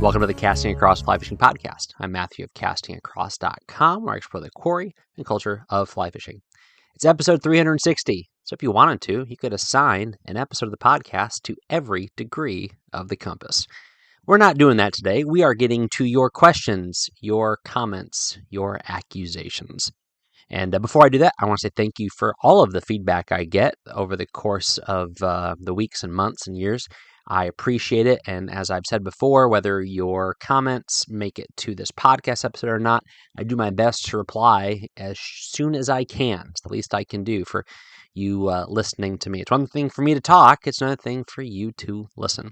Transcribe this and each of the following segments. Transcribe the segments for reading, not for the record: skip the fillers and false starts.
Welcome to the Casting Across Fly Fishing Podcast. I'm Matthew of castingacross.com, where I explore the quarry and culture of fly fishing. It's episode 360, so if you wanted to, you could assign an episode of the podcast to every degree of the compass. We're not doing that today. We are getting to your questions, your comments, your accusations. And before I do that, I want to say thank you for all of the feedback I get over the course of the weeks and months and years. I appreciate it, and as I've said before, whether your comments make it to this podcast episode or not, I do my best to reply as soon as I can. It's the least I can do for you listening to me. It's one thing for me to talk, it's another thing for you to listen.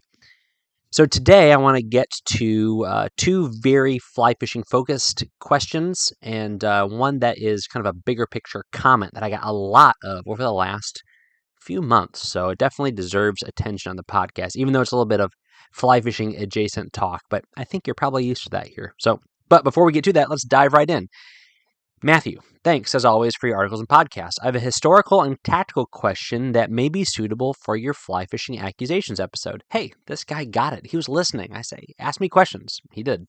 So today I want to get to two very fly fishing focused questions, and one that is kind of a bigger picture comment that I got a lot of over the last few months, so it definitely deserves attention on the podcast, even though it's a little bit of fly fishing adjacent talk, but I think you're probably used to that here. But before we get to that, let's dive right in. Matthew, thanks as always for your articles and podcasts. I have a historical and tactical question that may be suitable for your fly fishing accusations episode. Hey, this guy got it. He was listening. I say, ask me questions. He did.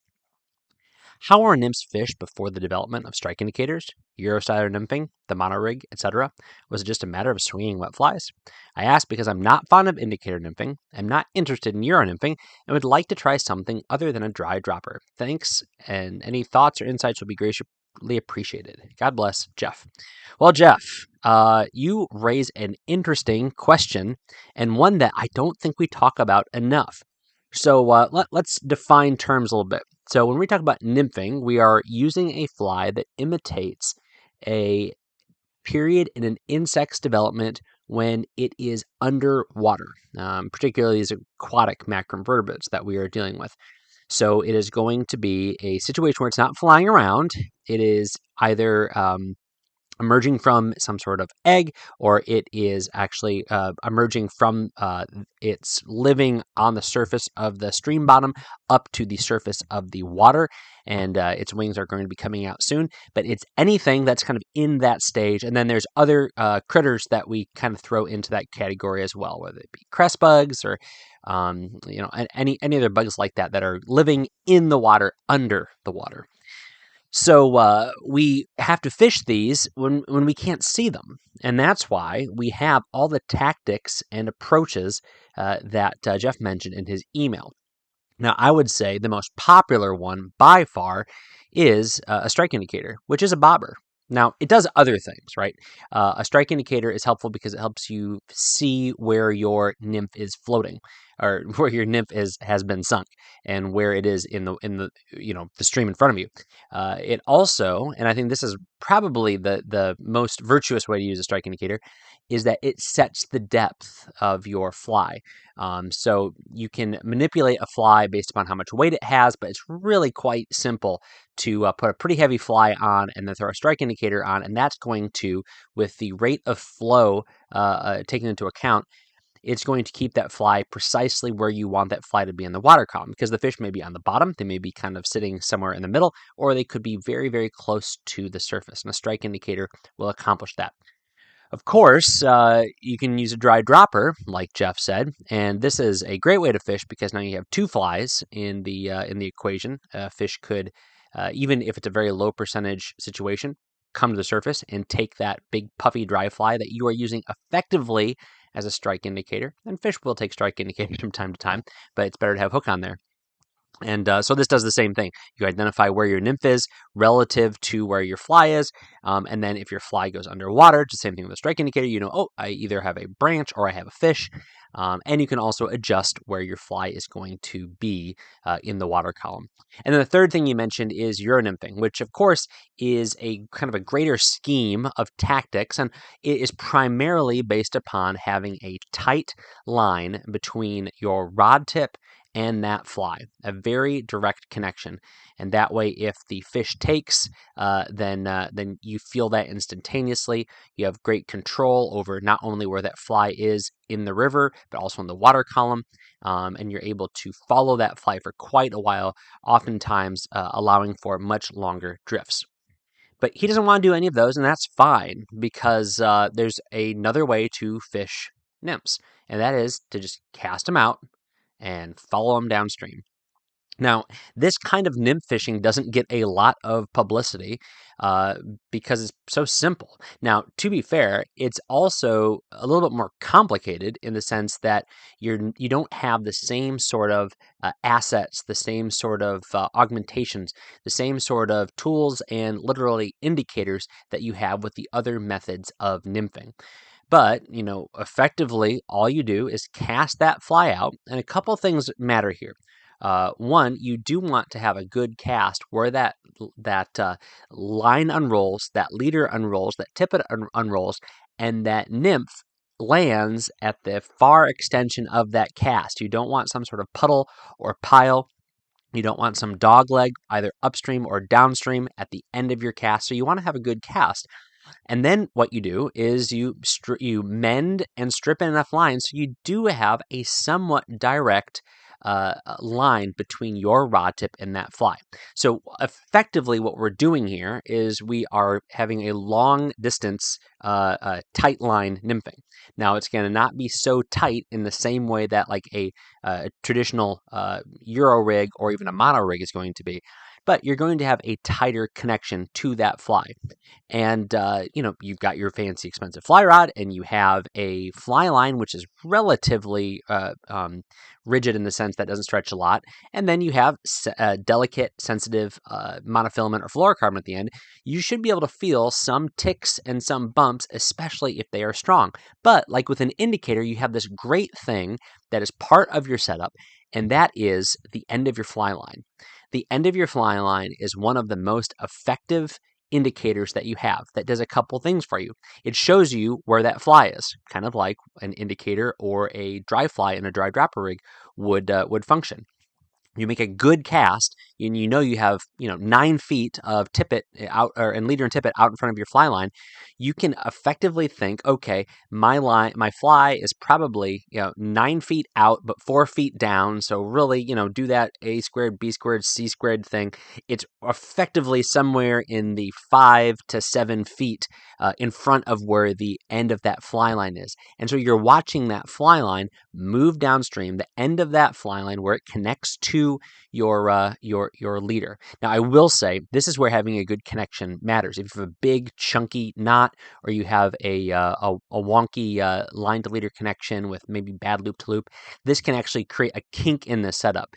How are nymphs fished before the development of strike indicators, Eurostyle nymphing, the monorig, etc.? Was it just a matter of swinging wet flies? I ask because I'm not fond of indicator nymphing, I'm not interested in Euro nymphing, and would like to try something other than a dry dropper. Thanks, and any thoughts or insights will be greatly appreciated. God bless, Jeff. Well, Jeff, you raise an interesting question, and one that I don't think we talk about enough. So let's define terms a little bit. So when we talk about nymphing, we are using a fly that imitates a period in an insect's development when it is underwater, particularly these aquatic macroinvertebrates that we are dealing with. So it is going to be a situation where it's not flying around. It is either emerging from some sort of egg, or it is actually emerging from it's living on the surface of the stream bottom up to the surface of the water, and its wings are going to be coming out soon. But it's anything that's kind of in that stage, and then there's other critters that we kind of throw into that category as well, whether it be crest bugs or any other bugs like that are living in the water, under the water. So we have to fish these when we can't see them. And that's why we have all the tactics and approaches that Jeff mentioned in his email. Now, I would say the most popular one by far is a strike indicator, which is a bobber. Now, it does other things, right? A strike indicator is helpful because it helps you see where your nymph is floating, or where your nymph has been sunk, and where it is in the stream in front of you. It also, and I think this is probably the most virtuous way to use a strike indicator, is that it sets the depth of your fly. So you can manipulate a fly based upon how much weight it has, but it's really quite simple to put a pretty heavy fly on and then throw a strike indicator on, and that's going to, with the rate of flow taken into account, it's going to keep that fly precisely where you want that fly to be in the water column, because the fish may be on the bottom, they may be kind of sitting somewhere in the middle, or they could be very, very close to the surface, and a strike indicator will accomplish that. Of course, you can use a dry dropper, like Jeff said, and this is a great way to fish because now you have two flies in the equation. Fish could, even if it's a very low percentage situation, come to the surface and take that big puffy dry fly that you are using effectively as a strike indicator. And fish will take strike indicators from time to time, but it's better to have hook on there. And so this does the same thing. You identify where your nymph is relative to where your fly is. And then if your fly goes underwater, it's the same thing with a strike indicator. You know, oh, I either have a branch or I have a fish. And you can also adjust where your fly is going to be in the water column. And then the third thing you mentioned is Euro nymphing, which of course is a kind of a greater scheme of tactics. And it is primarily based upon having a tight line between your rod tip and that fly, a very direct connection. And that way, if the fish takes, then you feel that instantaneously. You have great control over not only where that fly is in the river, but also in the water column. And you're able to follow that fly for quite a while, oftentimes allowing for much longer drifts. But he doesn't want to do any of those, and that's fine, because there's another way to fish nymphs, and that is to just cast them out and follow them downstream. Now, this kind of nymph fishing doesn't get a lot of publicity uh, because it's so simple. Now, to be fair, it's also a little bit more complicated in the sense that you don't have the same sort of assets, the same sort of augmentations, the same sort of tools and literally indicators that you have with the other methods of nymphing. But, effectively, all you do is cast that fly out, and a couple things matter here. One, you do want to have a good cast where that line unrolls, that leader unrolls, that tippet unrolls, and that nymph lands at the far extension of that cast. You don't want some sort of puddle or pile. You don't want some dog leg either upstream or downstream at the end of your cast. So you want to have a good cast. And then what you do is you mend and strip in enough lines so you do have a somewhat direct line between your rod tip and that fly. So effectively, what we're doing here is we are having a long distance, tight line nymphing. Now it's going to not be so tight in the same way that like a traditional Euro rig or even a mono rig is going to be, but you're going to have a tighter connection to that fly. And, you've got your fancy expensive fly rod and you have a fly line, which is relatively rigid in the sense that doesn't stretch a lot. And then you have delicate, sensitive monofilament or fluorocarbon at the end. You should be able to feel some ticks and some bumps, especially if they are strong. But like with an indicator, you have this great thing that is part of your setup, and that is the end of your fly line. The end of your fly line is one of the most effective indicators that you have that does a couple things for you. It shows you where that fly is, kind of like an indicator or a dry fly in a dry dropper rig would function. You make a good cast, and you have 9 feet of tippet out and leader and tippet out in front of your fly line. You can effectively think, okay, my fly is probably 9 feet out but 4 feet down. So really, do that a squared, b squared, c squared thing. It's effectively somewhere in the 5 to 7 feet in front of where the end of that fly line is. And so you're watching that fly line move downstream, the end of that fly line where it connects to your leader. Now, I will say this is where having a good connection matters. If you have a big chunky knot, or you have a wonky line to leader connection with maybe bad loop to loop, this can actually create a kink in the setup.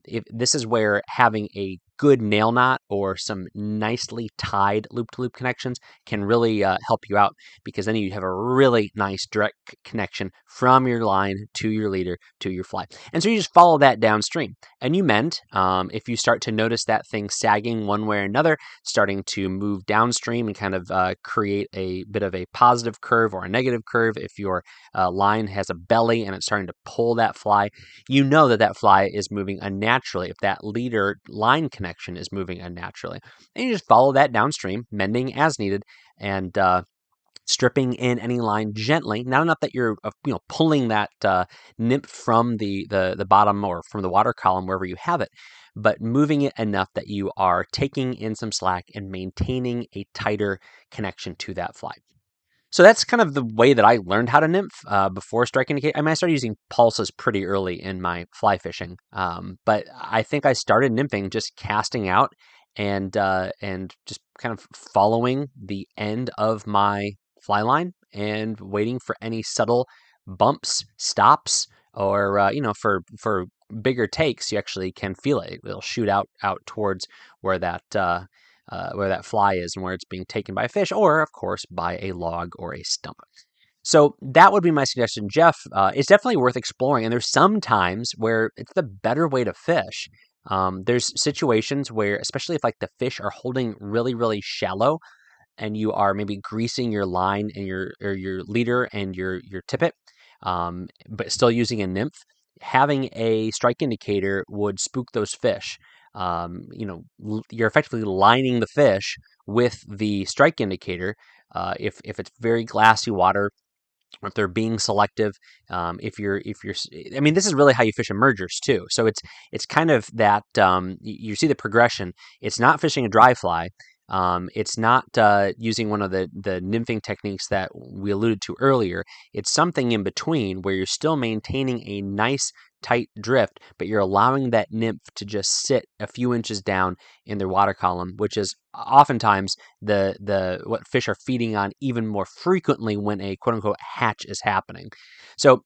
If this is where having a good nail knot or some nicely tied loop-to-loop connections can really help you out, because then you have a really nice direct connection from your line to your leader to your fly. And so you just follow that downstream and you mend. If you start to notice that thing sagging one way or another, starting to move downstream and kind of create a bit of a positive curve or a negative curve, if your line has a belly and it's starting to pull that fly, you know that fly is moving unnaturally if that leader line connection is moving unnaturally. And you just follow that downstream, mending as needed, and stripping in any line gently, not enough that you're pulling that nymph from the bottom or from the water column wherever you have it, but moving it enough that you are taking in some slack and maintaining a tighter connection to that fly. So that's kind of the way that I learned how to nymph before striking indicator. I mean, I started using pulses pretty early in my fly fishing, but I think I started nymphing just casting out and just kind of following the end of my fly line and waiting for any subtle bumps, stops, or for bigger takes, you actually can feel it. It'll shoot out towards where that fly is and where it's being taken by a fish, or of course by a log or a stump. So that would be my suggestion, Jeff. It's definitely worth exploring, and there's some times where it's the better way to fish. There's situations where, especially if like the fish are holding really, really shallow, and you are maybe greasing your line and your leader and your tippet, but still using a nymph, having a strike indicator would spook those fish. You're effectively lining the fish with the strike indicator. If it's very glassy water, or if they're being selective, I mean, this is really how you fish emergers too. So it's kind of that you see the progression. It's not fishing a dry fly. It's not using one of the nymphing techniques that we alluded to earlier. It's something in between where you're still maintaining a nice tight drift, but you're allowing that nymph to just sit a few inches down in their water column, which is oftentimes the what fish are feeding on even more frequently when a quote unquote hatch is happening. So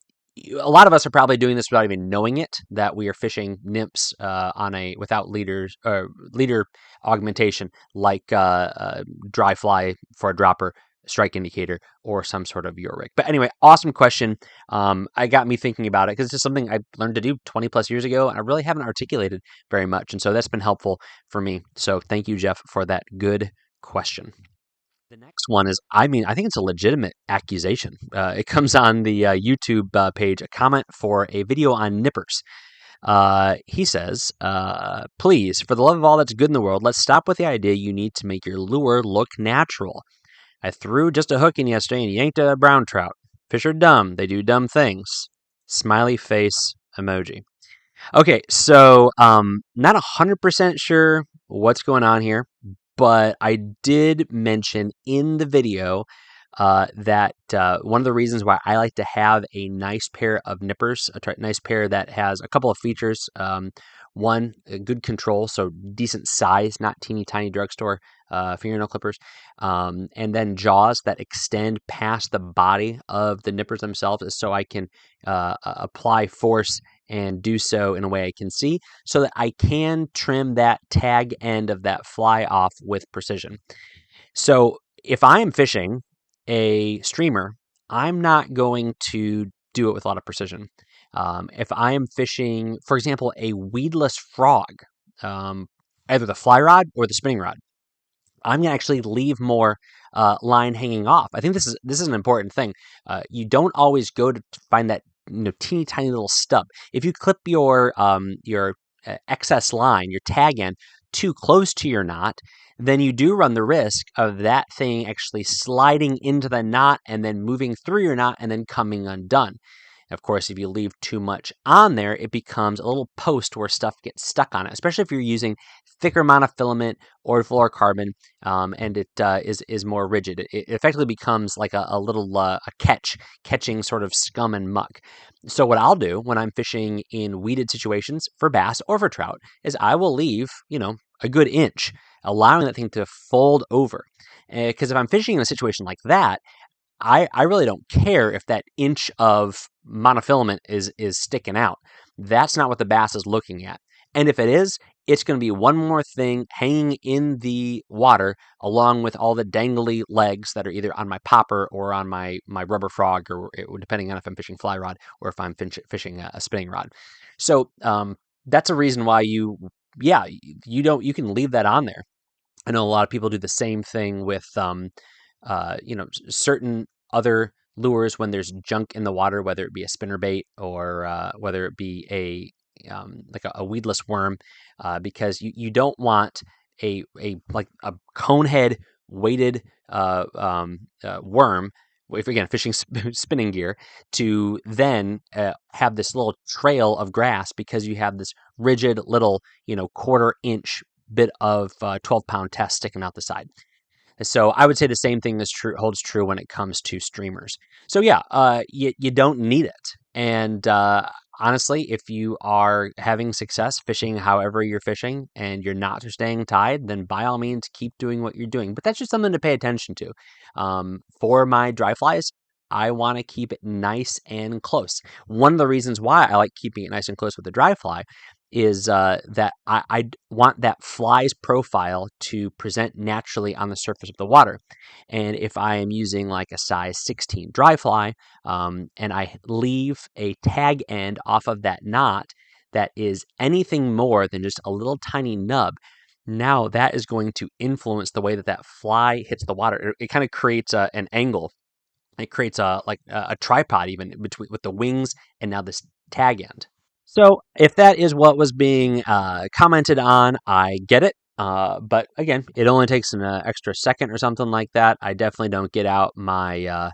a lot of us are probably doing this without even knowing it, that we are fishing nymphs on a without leaders or leader augmentation, like dry fly for a dropper, strike indicator, or some sort of Euro rig. But anyway, awesome question. I got me thinking about it because it's just something I learned to do 20 plus years ago, and I really haven't articulated very much, and so that's been helpful for me. So thank you, Jeff, for that good question. The next one is, I mean, I think it's a legitimate accusation. It comes on the YouTube page, a comment for a video on nippers. He says, please, for the love of all that's good in the world, let's stop with the idea you need to make your lure look natural. I threw just a hook in yesterday and yanked a brown trout. Fish are dumb. They do dumb things. Smiley face emoji. Okay, so not 100% sure what's going on here, but I did mention in the video that one of the reasons why I like to have a nice pair of nippers, nice pair that has a couple of features. One, good control, so decent size, not teeny tiny drugstore fingernail clippers, and then jaws that extend past the body of the nippers themselves, so I can apply force and do so in a way I can see, so that I can trim that tag end of that fly off with precision. So if I am fishing a streamer, I'm not going to do it with a lot of precision. If I am fishing, for example, a weedless frog, either the fly rod or the spinning rod, I'm gonna actually leave more line hanging off. I think this is an important thing. You don't always go to find that teeny tiny little stub. If you clip your excess line, your tag end, too close to your knot, then you do run the risk of that thing actually sliding into the knot and then moving through your knot and then coming undone. Of course, if you leave too much on there, it becomes a little post where stuff gets stuck on it, especially if you're using thicker monofilament or fluorocarbon, and it is more rigid. It effectively becomes like a little a catching sort of scum and muck. So what I'll do when I'm fishing in weeded situations for bass or for trout is I will leave, a good inch, allowing that thing to fold over. Because if I'm fishing in a situation like that, I really don't care if that inch of monofilament is sticking out. That's not what the bass is looking at. And if it is, it's going to be one more thing hanging in the water along with all the dangly legs that are either on my popper or on my rubber frog, or depending on if I'm fishing fly rod or if I'm fishing a spinning rod. So that's a reason why you can leave that on there. I know a lot of people do the same thing with certain other lures when there's junk in the water, whether it be a spinnerbait or whether it be like a weedless worm, because you don't want a conehead weighted worm, if again fishing spinning gear, to then have this little trail of grass because you have this rigid little quarter inch bit of 12-pound test sticking out the side. So I would say the same thing holds true when it comes to streamers. So yeah, you don't need it. And honestly, if you are having success fishing however you're fishing and you're not staying tied, then by all means keep doing what you're doing. But that's just something to pay attention to. For my dry flies, I want to keep it nice and close. One of the reasons why I like keeping it nice and close with the dry fly is that I want that fly's profile to present naturally on the surface of the water. And if I am using like a size 16 dry fly, and I leave a tag end off of that knot that is anything more than just a little tiny nub, now that is going to influence the way that fly hits the water. It kind of creates an angle. It creates a tripod even between with the wings and now this tag end. So if that is what was being commented on, I get it. But again, it only takes an extra second or something like that. I definitely don't get out my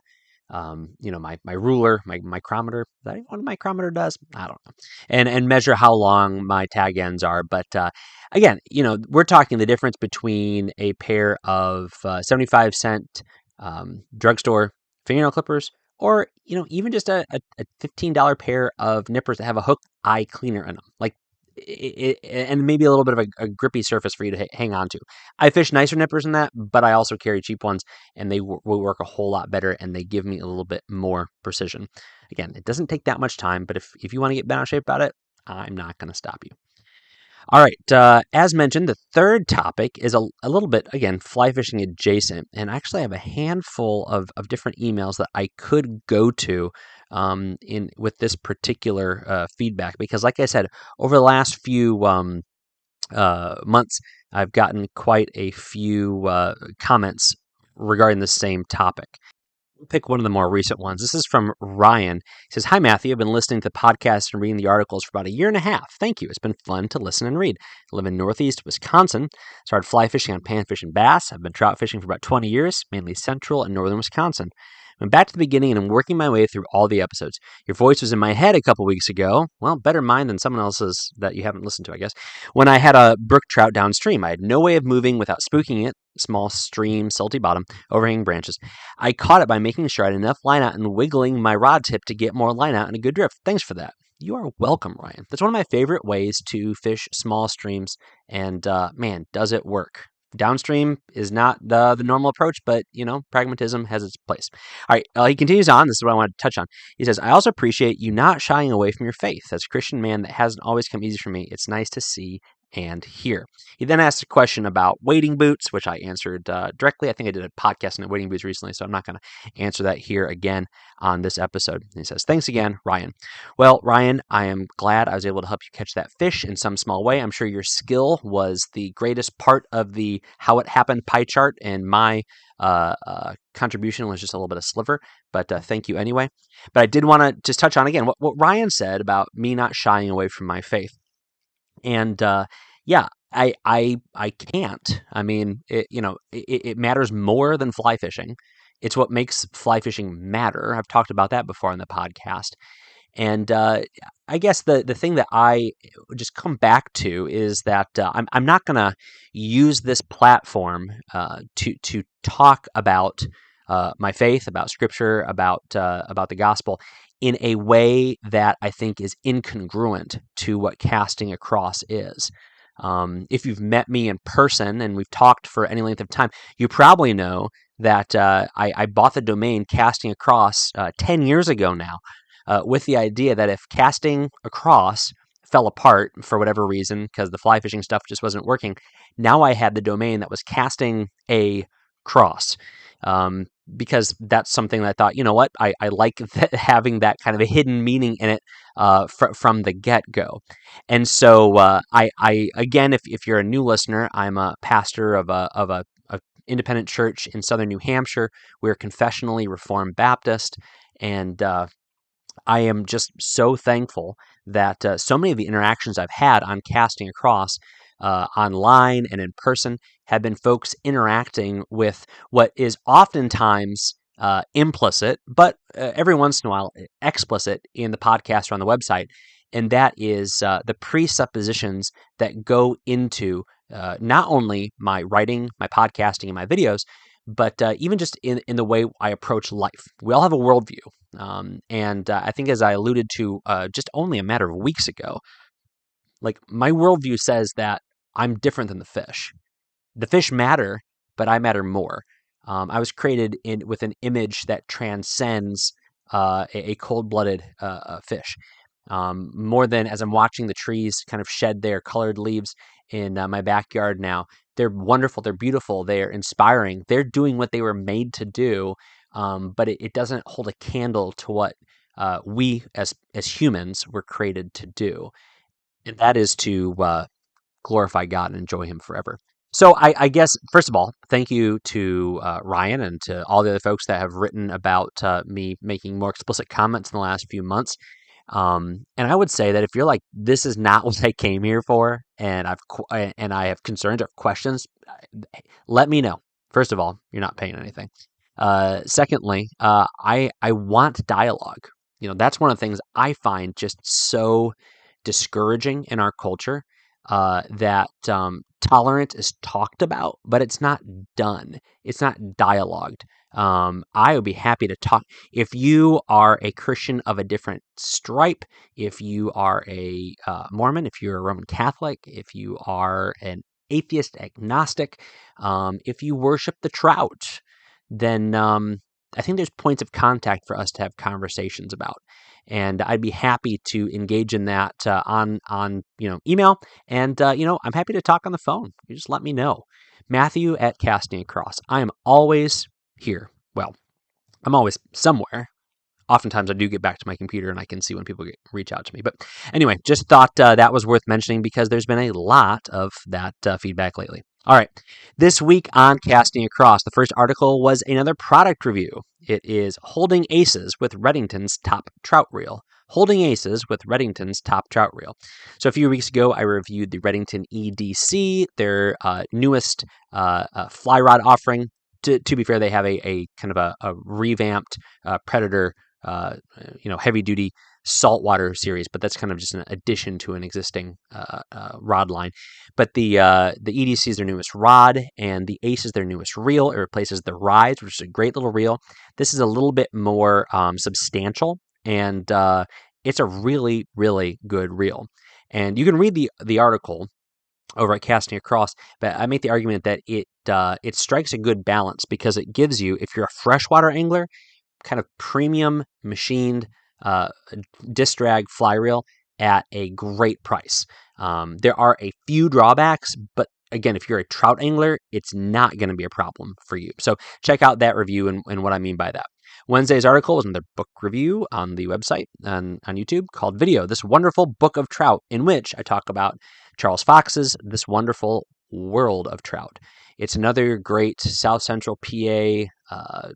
my ruler, my micrometer. Is that what a micrometer does? I don't know. And measure how long my tag ends are. But again, we're talking the difference between a pair of 75-cent drugstore fingernail clippers, or even just a $15 pair of nippers that have a hook eye cleaner in them, like and maybe a little bit of a grippy surface for you to hang on to. I fish nicer nippers than that, but I also carry cheap ones, and they will work a whole lot better, and they give me a little bit more precision. Again, it doesn't take that much time, but if you want to get bent out of shape about it, I'm not going to stop you. All right. As mentioned, the third topic is a little bit, again, fly fishing adjacent. And actually, I have a handful of different emails that I could go to with this particular feedback. Because, like I said, over the last few months, I've gotten quite a few comments regarding the same topic. Pick one of the more recent ones. This is from Ryan. He says, "Hi, Matthew. I've been listening to the podcast and reading the articles for about a year and a half. Thank you. It's been fun to listen and read. I live in Northeast Wisconsin. Started fly fishing on panfish and bass. I've been trout fishing for about 20 years, mainly central and northern Wisconsin. Went back to the beginning and I'm working my way through all the episodes. Your voice was in my head a couple weeks ago. Well, better mine than someone else's that you haven't listened to, I guess. When I had a brook trout downstream, I had no way of moving without spooking it. Small stream, salty bottom, overhanging branches. I caught it by making sure I had enough line out and wiggling my rod tip to get more line out and a good drift. Thanks for that." You are welcome, Ryan. That's one of my favorite ways to fish small streams, and man, does it work. Downstream is not the normal approach, but pragmatism has its place. All right, he continues on. This is what I wanted to touch on. He says, "I also appreciate you not shying away from your faith. As a Christian man, that hasn't always come easy for me. It's nice to see and hear." He then asked a question about wading boots, which I answered directly. I think I did a podcast on wading boots recently, so I'm not going to answer that here again on this episode. And he says, "Thanks again, Ryan." Well, Ryan, I am glad I was able to help you catch that fish in some small way. I'm sure your skill was the greatest part of the how it happened pie chart, and my contribution was just a little bit of sliver, but thank you anyway. But I did want to just touch on again what Ryan said about me not shying away from my faith. And yeah, I can't. I mean, it matters more than fly fishing. It's what makes fly fishing matter. I've talked about that before on the podcast. And I guess the thing that I just come back to is that I'm not going to use this platform to talk about my faith, about Scripture, about the gospel in a way that I think is incongruent to what casting across is. If you've met me in person and we've talked for any length of time, you probably know that I bought the domain Casting Across 10 years ago now, with the idea that if Casting Across fell apart for whatever reason, because the fly fishing stuff just wasn't working, now I had the domain that was Casting a Cross. Because that's something that I thought, you know what, I like having that kind of a hidden meaning in it from the get-go. And so I again, if you're a new listener, I'm a pastor of a independent church in southern New Hampshire. We're confessionally Reformed Baptist, and I am just so thankful that so many of the interactions I've had on Casting Across online and in person have been folks interacting with what is oftentimes implicit, but every once in a while explicit in the podcast or on the website. And that is the presuppositions that go into not only my writing, my podcasting, and my videos, but even just in the way I approach life. We all have a worldview. And I think, as I alluded to just only a matter of weeks ago, like, my worldview says that I'm different than the fish. The fish matter, but I matter more. I was created with an image that transcends a cold-blooded fish. More than, as I'm watching the trees kind of shed their colored leaves in my backyard now, they're wonderful, they're beautiful, they're inspiring, they're doing what they were made to do, but it doesn't hold a candle to what we as humans were created to do, and that is to glorify God and enjoy Him forever. So I guess, first of all, thank you to Ryan and to all the other folks that have written about me making more explicit comments in the last few months. And I would say that if you're like, this is not what I came here for, and I have concerns or questions, let me know. First of all, you're not paying anything. Secondly, I want dialogue. That's one of the things I find just so discouraging in our culture, that tolerance is talked about, but it's not done. It's not dialogued. I would be happy to talk. If you are a Christian of a different stripe, if you are a Mormon, if you're a Roman Catholic, if you are an atheist, agnostic, if you worship the trout, then I think there's points of contact for us to have conversations about. And I'd be happy to engage in that on email, and I'm happy to talk on the phone. You just let me know. Matthew at Casting Across. I am always here. Well, I'm always somewhere. Oftentimes I do get back to my computer and I can see when people reach out to me. But anyway, just thought that was worth mentioning because there's been a lot of that feedback lately. All right, this week on Casting Across, the first article was another product review. It is Holding Aces with Reddington's Top Trout Reel. Holding Aces with Reddington's Top Trout Reel. So a few weeks ago, I reviewed the Reddington EDC, their newest fly rod offering. To be fair, they have a kind of a revamped Predator heavy duty saltwater series, but that's kind of just an addition to an existing rod line. But the EDC is their newest rod, and the Ace is their newest reel. It replaces the Rise, which is a great little reel. This is a little bit more substantial, and it's a really, really good reel. And you can read the article over at Casting Across, but I make the argument that it strikes a good balance because it gives you, if you're a freshwater angler, kind of premium machined disc drag fly reel at a great price. There are a few drawbacks, but again, if you're a trout angler, it's not going to be a problem for you. So check out that review and what I mean by that. Wednesday's article was another book review on the website on YouTube called Video, This Wonderful Book of Trout, in which I talk about Charles Fox's This Wonderful World of Trout. It's another great South Central PA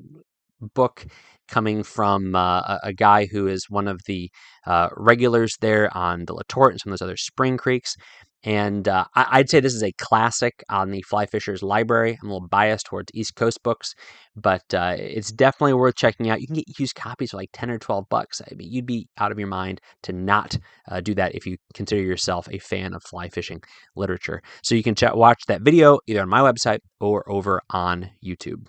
book coming from a guy who is one of the regulars there on the Latort and some of those other spring creeks. And I'd say this is a classic on the Fly Fisher's library. I'm a little biased towards East Coast books, but it's definitely worth checking out. You can get used copies for like 10 or 12 bucks. I mean, you'd be out of your mind to not do that if you consider yourself a fan of fly fishing literature. So you can watch that video either on my website or over on YouTube.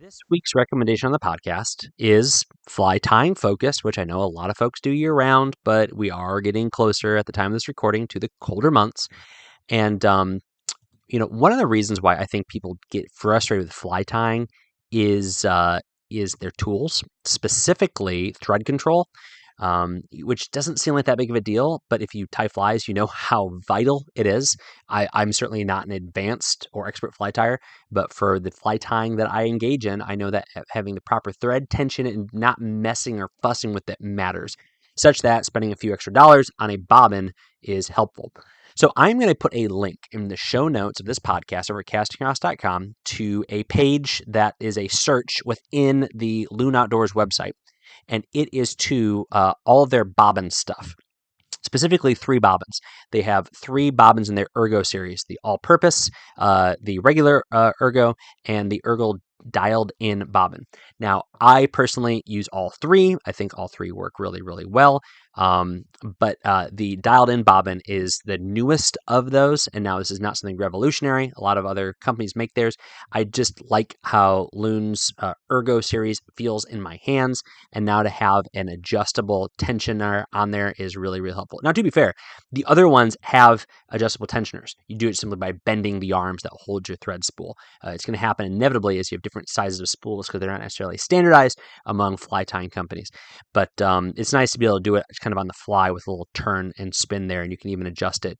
This week's recommendation on the podcast is fly tying focused, which I know a lot of folks do year round, but we are getting closer at the time of this recording to the colder months. And, one of the reasons why I think people get frustrated with fly tying is their tools, specifically thread control. Which doesn't seem like that big of a deal, but if you tie flies, you know how vital it is. I'm certainly not an advanced or expert fly tyer, but for the fly tying that I engage in, I know that having the proper thread tension and not messing or fussing with it matters, such that spending a few extra dollars on a bobbin is helpful. So I'm going to put a link in the show notes of this podcast over at castinghouse.com to a page that is a search within the Loon Outdoors website. And it is to all of their bobbin stuff, specifically 3 bobbins. They have 3 bobbins in their Ergo series, the all-purpose, the regular Ergo, and the Ergo dialed in bobbin. Now, I personally use all 3. I think all 3 work really, really well. But the dialed in bobbin is the newest of those. And now this is not something revolutionary. A lot of other companies make theirs. I just like how Loon's Ergo series feels in my hands. And now to have an adjustable tensioner on there is really, really helpful. Now, to be fair, the other ones have adjustable tensioners. You do it simply by bending the arms that hold your thread spool. It's going to happen inevitably as you have different sizes of spools because they're not necessarily standardized among fly tying companies. But it's nice to be able to do it kind of on the fly with a little turn and spin there, and you can even adjust it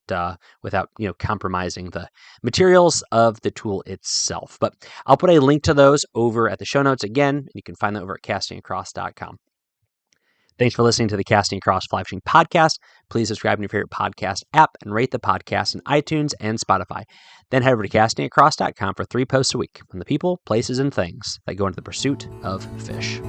without compromising the materials of the tool itself. But I'll put a link to those over at the show notes again. You can find that over at castingacross.com. Thanks for listening to the Casting Across Fly Fishing Podcast. Please subscribe in your favorite podcast app and rate the podcast in iTunes and Spotify. Then head over to castingacross.com for 3 posts a week on the people, places, and things that go into the pursuit of fish.